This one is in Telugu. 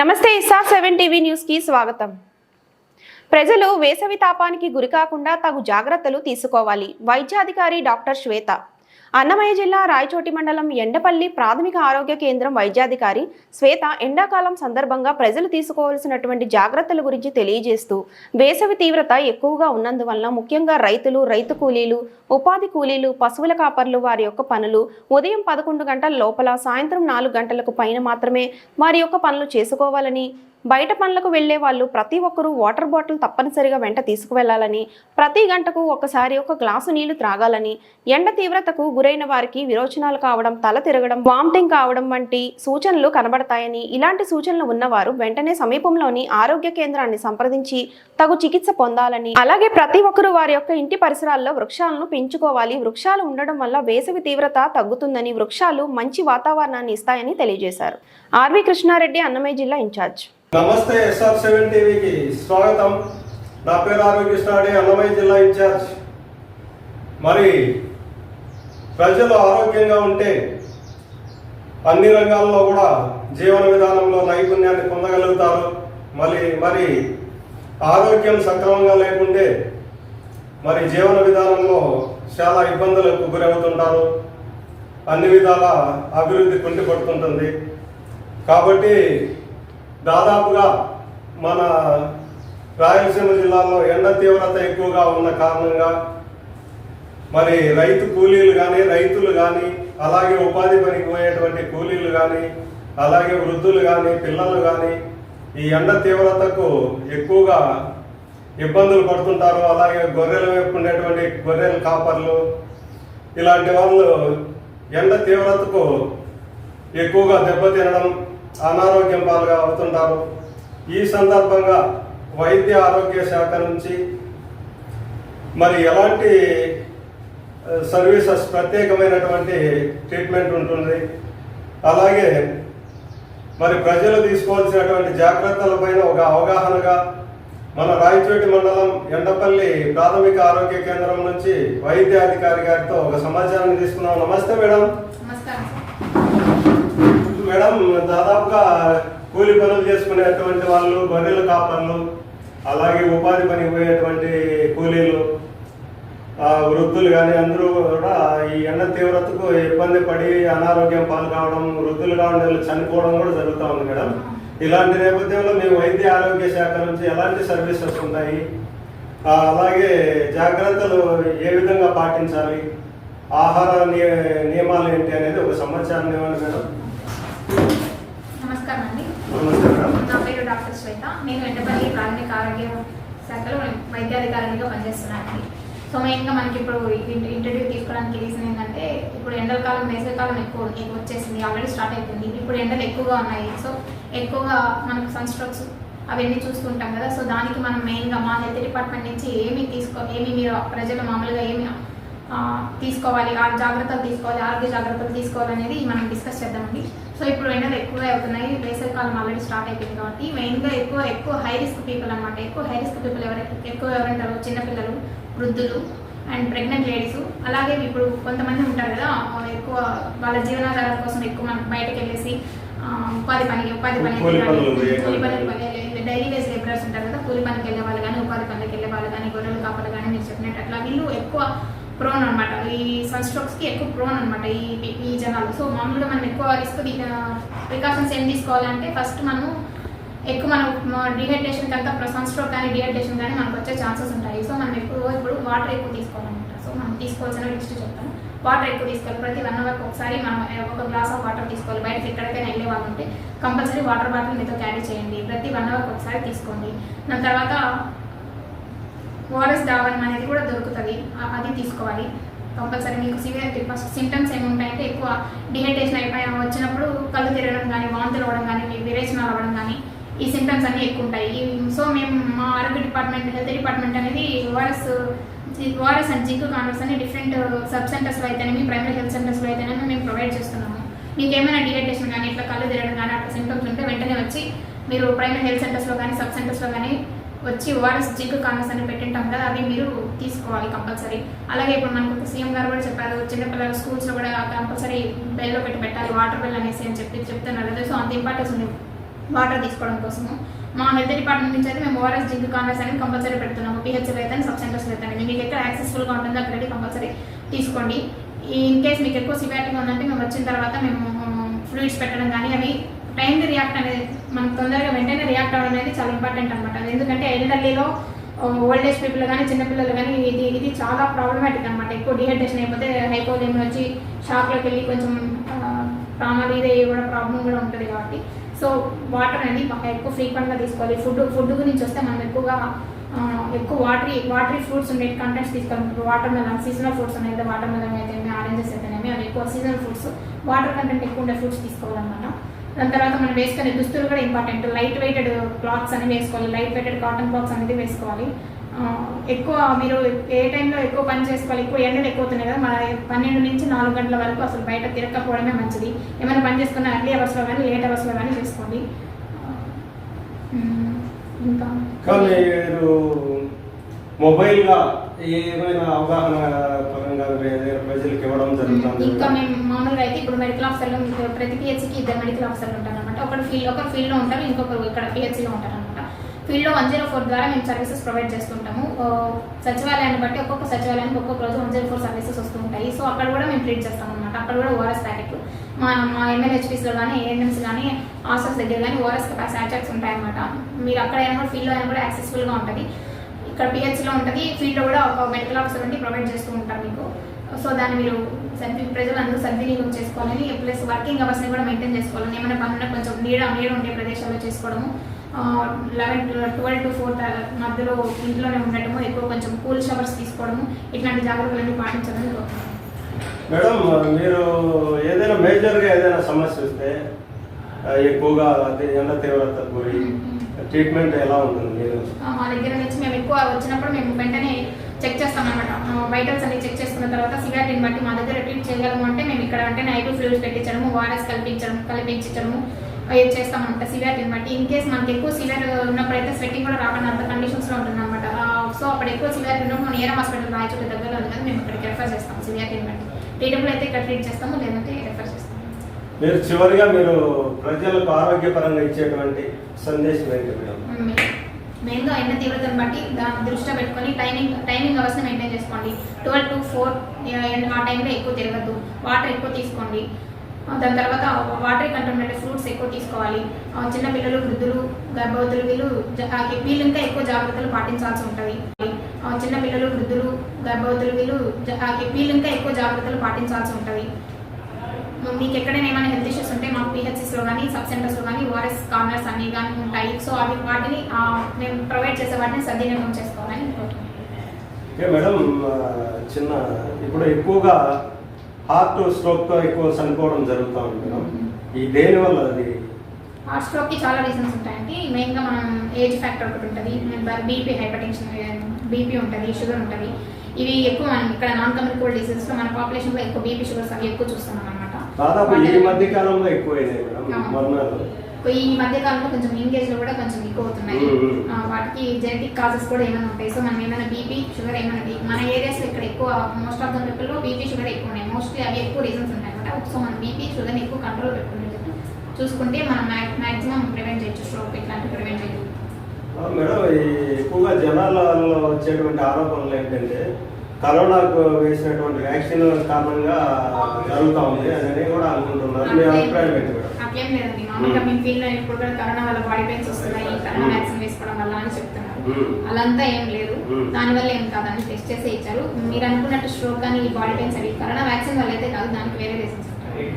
నమస్తే ISA7 టీవీ న్యూస్ కి స్వాగతం. ప్రజలు వేసవి తాపానికి గురికాకుండా తగు జాగ్రత్తలు తీసుకోవాలి. వైద్యాధికారి డాక్టర్ శ్వేత. అన్నమయ్య జిల్లా రాయచోటి మండలం ఎండపల్లి ప్రాథమిక ఆరోగ్య కేంద్రం వైద్యాధికారి శ్వేత ఎండాకాలం సందర్భంగా ప్రజలు తీసుకోవాల్సినటువంటి జాగ్రత్తల గురించి తెలియజేస్తూ వేసవి తీవ్రత ఎక్కువగా ఉన్నందువల్ల ముఖ్యంగా రైతులు, రైతు కూలీలు, ఉపాధి కూలీలు, పశువుల కాపర్లు వారి యొక్క పనులు ఉదయం 11 గంటల లోపల సాయంత్రం 4 గంటలకు పైన మాత్రమే వారి యొక్క పనులు చేసుకోవాలని, బయట పనులకు వెళ్లే వాళ్ళు ప్రతి ఒక్కరూ వాటర్ బాటిల్ తప్పనిసరిగా వెంట తీసుకువెళ్లాలని, ప్రతి గంటకు ఒకసారి ఒక గ్లాసు నీళ్లు త్రాగాలని, ఎండ తీవ్రతకు గురైన వారికి విరోచనాలు కావడం, తల తిరగడం, వామిటింగ్ కావడం వంటి సూచనలు కనబడతాయని, ఇలాంటి సూచనలు ఉన్నవారు వెంటనే సమీపంలోని ఆరోగ్య కేంద్రాన్ని సంప్రదించి తగు చికిత్స పొందాలని, అలాగే ప్రతి ఒక్కరూ వారి యొక్క ఇంటి పరిసరాల్లో వృక్షాలను పెంచుకోవాలి. వృక్షాలు ఉండడం వల్ల వేసవి తీవ్రత తగ్గుతుందని, వృక్షాలు మంచి వాతావరణాన్ని ఇస్తాయని తెలియజేశారు. ఆర్వి కృష్ణారెడ్డి, అన్నమయ్య జిల్లా ఇన్ఛార్జ్. నమస్తే ISA7 టీవీకి స్వాగతం. నా పేరు ఆర్వి కృష్ణారెడ్డి, అన్నమయ్య జిల్లా ఇన్ఛార్జ్. మరి ప్రజలు ఆరోగ్యంగా ఉంటే అన్ని రంగాల్లో కూడా జీవన విధానంలో నైపుణ్యాన్ని పొందగలుగుతారు. మరి ఆరోగ్యం సక్రమంగా లేకుంటే మరి జీవన విధానంలో చాలా ఇబ్బందులకు గురవుతుంటారు. అన్ని విధాల అభివృద్ధి కుంటిపడుతుంటుంది. కాబట్టి దాదాపుగా మన రాయలసీమ జిల్లాలో ఎండ తీవ్రత ఎక్కువగా ఉన్న కారణంగా మరి రైతు కూలీలు కానీ, రైతులు కానీ, అలాగే ఉపాధి పనికి పోయేటువంటి కూలీలు కానీ, అలాగే వృద్ధులు కానీ, పిల్లలు కానీ ఈ ఎండ తీవ్రతకు ఎక్కువగా ఇబ్బందులు పడుతుంటారు. అలాగే గొర్రెల వైపు ఉండేటువంటి గొర్రెల కాపర్లు ఇలాంటి వాళ్ళు ఎండ తీవ్రతకు ఎక్కువగా దెబ్బతినడం, అనారోగ్యం పాలుగా అవుతుంటారు. ఈ సందర్భంగా వైద్య ఆరోగ్య శాఖ నుంచి మరి ఎలాంటి సర్వీసెస్, ప్రత్యేకమైనటువంటి ట్రీట్మెంట్ ఉంటుంది. అలాగే మరి ప్రజలు తీసుకోవాల్సినటువంటి జాగ్రత్తలపైన ఒక అవగాహనగా మన రాయచోటి మండలం ఎండపల్లి ప్రాథమిక ఆరోగ్య కేంద్రం నుంచి వైద్యాధికారి గారితో ఒక సమాచారాన్ని తీసుకున్నాం. నమస్తే మేడం. మేడం, దాదాపుగా కూలి పనులు చేసుకునేటువంటి వాళ్ళు, గొర్రెల కాపర్లు, అలాగే ఉపాధి పనికి పోయేటువంటి కూలీలు, వృద్ధులు కానీ అందరూ కూడా ఈ ఎండ తీవ్రతకు ఇబ్బంది పడి అనారోగ్యం పాలు కావడం, వృద్ధులుగా ఉండే వాళ్ళు చనిపోవడం కూడా జరుగుతూ ఉంది మేడం. ఇలాంటి నేపథ్యంలో మేము వైద్య ఆరోగ్య శాఖ నుంచి ఎలాంటి సర్వీసెస్ ఉన్నాయి, అలాగే జాగ్రత్తలు ఏ విధంగా పాటించాలి, ఆహార నియమాలు ఏంటి అనేది ఒక సమాచారం ఇవ్వాలి మేడం. నమస్కారం అండి. నా పేరు డాక్టర్ శ్వేత. నేను ఎండపల్లి ప్రాథమిక ఆరోగ్య శాఖలో వైద్యాధికారిగా పనిచేస్తున్నానండి. సో మెయిన్గా మనకి ఇప్పుడు ఇంటర్వ్యూ తీసుకోవడానికి రీజన్ ఏంటంటే, ఇప్పుడు ఎండల కాలం, వేసవి కాలం ఎక్కువ వచ్చేసింది, ఆల్రెడీ స్టార్ట్ అయిపోయింది. ఇప్పుడు ఎండలు ఎక్కువగా ఉన్నాయి. సో ఎక్కువగా మనకు సన్ స్ట్రోక్స్ అవన్నీ చూస్తుంటాం కదా. సో దానికి మనం మెయిన్గా మా హెల్త్ డిపార్ట్మెంట్ నుంచి ఏమి మీరు ప్రజలు మామూలుగా ఏమి తీసుకోవాలి, ఆ జాగ్రత్తలు తీసుకోవాలి, ఆరోగ్య జాగ్రత్తలు తీసుకోవాలి అనేది మనం డిస్కస్ చేద్దామండి. సో ఇప్పుడు ఎండలు ఎక్కువగా అవుతున్నాయి, వేసవి కాలం ఆల్రెడీ స్టార్ట్ అయిపోయింది కాబట్టి మెయిన్గా ఎక్కువ హై రిస్క్ పీపుల్ అనమాట. ఎక్కువ హై రిస్క్ పీపుల్ ఎవరంటారు, చిన్నపిల్లలు, వృద్ధులు అండ్ ప్రెగ్నెంట్ లేడీస్. అలాగే ఇప్పుడు కొంతమంది ఉంటారు కదా, ఎక్కువ వాళ్ళ జీవనాధారాల కోసం ఎక్కువ మనం బయటకు వెళ్ళేసి ఉపాధి పని డైలీ వేస్ లేబరర్స్ ఉంటారు కదా, కూలి పనికి వెళ్ళే వాళ్ళు కానీ, ఉపాధి పనికి వెళ్ళే వాళ్ళు కానీ, గొర్రెలు కాపలు కానీ మీరు చెప్పినట్టు అట్లా వీళ్ళు ఎక్కువ ప్రోన్ అనమాట. ఈ సన్ స్ట్రోక్స్కి ఎక్కువ ప్రోన్ అనమాట ఈ జనాలు. సో మామూలుగా మనం ఎక్కువ రిస్క్ ప్రికాషన్స్ ఏం తీసుకోవాలంటే, ఫస్ట్ మనము ఎక్కువ మనం డిహైడ్రేషన్ కనుక సన్ స్ట్రోక్ కానీ డిహైడ్రేషన్ కానీ మనకు వచ్చే ఛాన్సెస్ ఉంటాయి. సో మనం ఇప్పుడు వాటర్ ఎక్కువ తీసుకోవాలన్నమాట. సో మనం తీసుకోవాల్సిన లిస్ట్ చెప్తాను. వాటర్ ఎక్కువ తీసుకోవాలి. ప్రతి 1 అవర్కి ఒకసారి మనం ఒక గ్లాస్ ఆఫ్ వాటర్ తీసుకోవాలి. బయటకి ఎక్కడికైనా వెళ్ళే వాళ్ళు ఉంటే కంపల్సరీ వాటర్ బాటిల్ మీతో క్యారీ చేయండి. ప్రతి 1 అవర్కి ఒకసారి తీసుకోండి. దాని తర్వాత ఓఆర్ఎస్ దావనం అనేది కూడా దొరుకుతుంది, అది తీసుకోవాలి కంపల్సరీ. మీకు సివియర్ ఫస్ట్ సిమ్టమ్స్ ఏముంటాయంటే, ఎక్కువ డిహైడ్రేషన్ వచ్చినప్పుడు కళ్ళు తిరగడం కానీ, వాంతులు అవ్వడం కానీ, విరేచనాలు అవ్వడం కానీ, ఈ సిమ్టమ్స్ అన్నీ ఎక్కువ ఉంటాయి. సో మేము మా ఆరోగ్య డిపార్ట్మెంట్, హెల్త్ డిపార్ట్మెంట్ అనేది ఓఆర్ఎస్ అండ్ జింక్ కాన్వర్స్ అని డిఫరెంట్ సబ్ సెంటర్స్లో అయితేనేమి, ప్రైమరీ హెల్త్ సెంటర్స్లో అయితేనేమి మేము ప్రొవైడ్ చేస్తున్నాము. మీకు ఏమైనా డిహైడ్రేషన్ కానీ, ఇట్లా కళ్ళు తిరగడం కానీ అట్లా సిమ్టమ్స్ ఉంటే వెంటనే వచ్చి మీరు ప్రైమరీ హెల్త్ సెంటర్స్లో కానీ, సబ్ సెంటర్స్లో కానీ వచ్చి ఓఆర్ఎస్ జింక్ కాన్వర్స్ అని పెట్టింటాం కదా, అవి మీరు తీసుకోవాలి కంపల్సరీ. అలాగే ఇప్పుడు మనకు సీఎం గారు కూడా చెప్పారు, చిన్నపిల్లల స్కూల్స్లో కూడా కంపల్సరీ బెల్లో పెట్టాలి, వాటర్ బెల్ అనేసి అని చెప్తున్నారు కదా. సో అంత ఇంపార్టెన్స్ ఉంది వాటర్ తీసుకోవడం కోసము. మా హెల్త్ డిపార్ట్మెంట్ నుంచి అయితే మేము ఓఆర్ఎస్ జింక్ కాన్వర్స్ అనేది కంపల్సరీ పెడుతున్నాము. పిహెచ్లో అయితే సబ్ సెంటర్స్లో అయితే మీకు ఎక్కడ యాక్సెస్ఫుల్గా ఉంటుందో అక్కడైతే కంపల్సరీ తీసుకోండి. ఇన్ కేస్ మీకు ఎక్కువ సివియారిటీగా ఉందంటే మేము వచ్చిన తర్వాత మేము ఫ్లూయిడ్స్ పెట్టడం కానీ అవి టైంకి రియాక్ట్ అనేది మనకు తొందరగా వెంటనే రియాక్ట్ అవ్వడం అనేది చాలా ఇంపార్టెంట్ అనమాట. ఎందుకంటే ఎల్డర్లీలో ఓల్డ్ ఏజ్ పీపుల్ కానీ చిన్నపిల్లలు కానీ ఇది చాలా ప్రాబ్లమాటిక్ అనమాట. ఎక్కువ డిహైడ్రేషన్ అయిపోతే హైపోలేమి వచ్చి షాక్లోకి వెళ్ళి కొంచెం ప్రాణాలు ఇదే కూడా ప్రాబ్లం కూడా ఉంటుంది కాబట్టి సో వాటర్ అనేది ఎక్కువ ఫ్రీక్వెంట్గా తీసుకోవాలి. ఫుడ్ గురించి వస్తే మనం ఎక్కువ వాటరీ ఫ్రూట్స్ ఉండే కంటెంట్స్ తీసుకోవాలి. వాటర్ మెలన్ సీజనల్ ఫ్రూట్స్ అనేది వాటర్ మెలన్ అయితే ఆరెంజెస్ అయితేనేమి అవి ఎక్కువ సీజనల్ ఫ్రూట్స్ వాటర్ కంటెంట్ ఎక్కువ ఉండే ఫ్రూట్స్ తీసుకోవాలన్నమాట. దాని తర్వాత మనం వేసుకునే దుస్తులు కూడా ఇంపార్టెంట్. లైట్ వెయిటెడ్ క్లాత్స్ అనేవి వేసుకోవాలి. లైట్ వెయిటెడ్ కాటన్ క్లాత్స్ అనేది వేసుకోవాలి. ఎక్కువ మీరు ఏ టైంలో ఎక్కువ పని చేసుకోవాలి. ఎక్కువ ఎండలు ఎక్కువ అవుతున్నాయి కదా, మన 12 నుంచి 4 గంటల వరకు అసలు బయట తిరగకపోవడమే మంచిది. ఏమైనా పని చేసుకున్న ఎర్లీ అవర్స్లో కానీ లేట్ అవర్స్లో కానీ చేసుకోండి. ఇంకా మీరు మొబైల్గా ఏమైనా అవగాహన పరంగా ప్రజలకు ఇవ్వడం జరుగుతుంది? ఇంకా మేము మామూలుగా అయితే ఇప్పుడు మెడికల్ ఆఫీసర్లు ప్రతి పిహెచ్కి 2 మెడికల్ ఆఫీసర్లు ఉంటారు అనమాట. ఒకరు ఫీల్డ్లో ఉంటారు, ఇంకొకరు ఇక్కడ పిహెచ్లో ఉంటారు అనమాట. ఫీల్డ్లో 104 ద్వారా మేము సర్వీసెస్ ప్రొవైడ్ చేస్తుంటాము. సచివాలయాన్ని బట్టి ఒక్కొక్క సచివాలయానికి ఒక్కొక్క రోజు 104 సర్వీసెస్ వస్తూ ఉంటాయి. సో అక్కడ కూడా మేము ట్రీట్ చేస్తాం అనమాట. అక్కడ కూడా ఓఆర్ఎస్ ప్యాకెట్లు మా ఎంఎల్హెచ్పీస్లో కానీ ఏఎన్ఎంస్ కానీ హాస్టల్స్ దగ్గర కానీ ఓఆర్ఎస్ శాచాక్స్ ఉంటాయన్నమాట. మీరు అక్కడ అయినా కూడా ఫీల్డ్లో అయినా కూడా యాక్సెస్ఫుల్గా ఉంటుంది. ఇక్కడ పిహెచ్లో ఉంటుంది, ఫీల్డ్లో కూడా ఒక మెడికల్ ఆఫీసర్ ఉండి ప్రొవైడ్ చేస్తూ ఉంటారు మీకు. సో దాన్ని మీరు ప్రజలందరూ సద్వినియోగం చేసుకోవాలని, ప్లస్ వర్కింగ్ అవర్స్ని కూడా మెయింటైన్ చేసుకోవాలని, ఏమైనా పనులు కొంచెం నీడ ఉండే ప్రదేశాల్లో చేసుకోవడము, 12 to 4 మధ్యలో ఇంట్లోనే ఉండటము, ఎక్కువ కొంచెం కూల్ షవర్స్ తీసుకోవడము, ఇట్లాంటి జాగ్రత్తలన్నీ పాటించాలని కోరుతున్నాను. మేడం, మీరు ఏదైనా మేజర్గా ఏదైనా సమస్య వస్తే ఎక్కువగా ఎండ తీవ్రత గురి ట్రీట్మెంట్ ఎలా ఉంటుంది? మా దగ్గర నుంచి మేము ఎక్కువ వచ్చినప్పుడు మేము వెంటనే చెక్ చేస్తాం అనమాట. వైటల్స్ అన్ని చెక్ చేసుకున్న తర్వాత సివియారిటీని బట్టి మా దగ్గర ట్రీట్ చేయగలము అంటే మేము ఇక్కడ వెంటనే ఐపీ ఫ్లూయిడ్స్ పెట్టించడము, ఓఆర్ఎస్ కల్పించడము ఇది చేస్తామన్నమాట సివియారిటీని బట్టి. ఇన్ కేస్ మనకి ఎక్కువ సివియర్ ఉన్నప్పుడైతే స్వెట్టింగ్ కూడా రాకుండా అంత కండిషన్స్లో ఉంటుంది అనమాట. సో అప్పుడు ఎక్కువ సివియారిటీ ఉన్నప్పుడు మనం ఏరం హాస్పిటల్ రాయచోటి దగ్గరలో ఉంది కదా, మేము ఇక్కడికి రెఫర్ చేస్తాం. సివియారిటీని బట్టి ట్రీటబుల్ అయితే ఇక్కడ ట్రీట్ చేస్తాము, లేదంటే రెఫర్ చేస్తాము. మీరు చివరిగా మీరు ప్రజలకు ఆరోగ్యపరంగా ఇచ్చేటువంటి సందేశం ఏంటి మేడం? మెయిన్గా ఎండ తీవ్రతను బట్టి దాన్ని దృష్టిలో పెట్టుకొని టైమింగ్ అవర్స్ని మెయింటైన్ చేసుకోండి. 12 to 4 ఆ టైంలో ఎక్కువ తిరగద్దు. వాటర్ ఎక్కువ తీసుకోండి. దాని తర్వాత వాటర్ కంటెంట్ ఫ్రూట్స్ ఎక్కువ తీసుకోవాలి. చిన్నపిల్లలు, వృద్ధులు, గర్భవతులు వీళ్ళు ఇంకా ఎక్కువ జాగ్రత్తలు పాటించాల్సి ఉంటుంది. చిన్నపిల్లలు, వృద్ధులు, గర్భవతులు వీళ్ళు ఇంకా ఎక్కువ జాగ్రత్తలు పాటించాల్సి ఉంటుంది. మీకు ఎక్కడైనా ఏమైనా హెల్త్ ఇష్యూస్ ఉంటే మాకు పిహెచ్సిస్లో కానీ సబ్ సెంటర్స్లో కానీ ఓఆర్ఎస్ కార్నర్స్ అన్నీ కానీ ఉంటాయి. సో వాటిని మేము ప్రొవైడ్ చేసే వాటిని సద్వినియోగం చేసుకోవాలని ఓకే మేడం, ఇప్పుడు ఎక్కువగా హార్ట్ స్ట్రోక్తో ఎక్కువ చనిపోవడం జరుగుతూ ఉంది మేడం. ఈ దేనివల్ల అది? హార్ట్ స్ట్రోక్కి చాలా రీజన్స్ ఉంటాయండి. మెయిన్గా మనం ఏజ్ ఫ్యాక్టర్ ఒకటి ఉంటుంది, బీపీ, హైపర్ టెన్షన్, బీపీ ఉంటుంది, షుగర్ ఉంటుంది. ఇవి ఎక్కువ మనం ఇక్కడ నాన్ కమ్యూనికేబుల్ డిసీజెస్లో మన పాపులేషన్లో ఎక్కువ బీపీ, షుగర్స్ అవి ఎక్కువ చూస్తున్నాం అనమాట. దాదాపు ఈ మధ్య కాలంలో ఎక్కువైనాయి మేడం మరణాలు. ఈ మధ్య కాలంలో కొంచెం యంగేజ్లో కూడా కొంచెం ఎక్కువ అవుతున్నాయి. వాటికి జెనెటిక్ కాజెస్ కూడా ఏమైనా ఉంటాయి. సో మనం ఏమైనా బీపీ, షుగర్ ఏమైనా మన ఏరియాస్లో ఇక్కడ ఎక్కువ మోస్ట్ ఆఫ్ ద పీపుల్లో బీపీ, షుగర్ ఎక్కువ ఉన్నాయి. మోస్ట్లీ అవి ఎక్కువ రీజన్స్ ఉంటాయి అనమాట. సో మనం బీపీ, షుగర్ని ఎక్కువ కంట్రోల్ పెట్టుకుంటే చూసుకుంటే మనం మ్యాక్సిమం ప్రివెంట్ చేయొచ్చు. స్ట్రోక్ ఇట్లాంటివి ప్రివెంట్ చేయొచ్చు. మేడం, ఎక్కువగా జనాలలో వచ్చేటువంటి ఆరోపణలు ఏంటంటే కరోనాకు వేసినటువంటి వ్యాక్సిన్ కారణంగా జరుగుతూ ఉంది అని కూడా అనుకుంటున్నారు. మీ అభిప్రాయం ఏంటి మేడం? అట్లేం లేదండి. మామూలుగా మేము ఫీల్డ్ ఇప్పుడు కూడా కరోనా వల్ల బాడీ పెయిన్స్ వస్తున్నాయి, కరోనా వ్యాక్సిన్ వేసుకోవడం వల్ల అని చెప్తున్నారు. అలంతా ఏం లేదు, దానివల్ల ఏం కాదని టెస్ట్ చేసి ఇచ్చారు. మీరు అనుకున్నట్టు స్ట్రోక్ కానీ ఈ బాడీ పెయిన్స్ అవి కరోనా వ్యాక్సిన్ వల్ల అయితే కాదు, దానికి వేరే రీజన్స్ ఉంటాయి.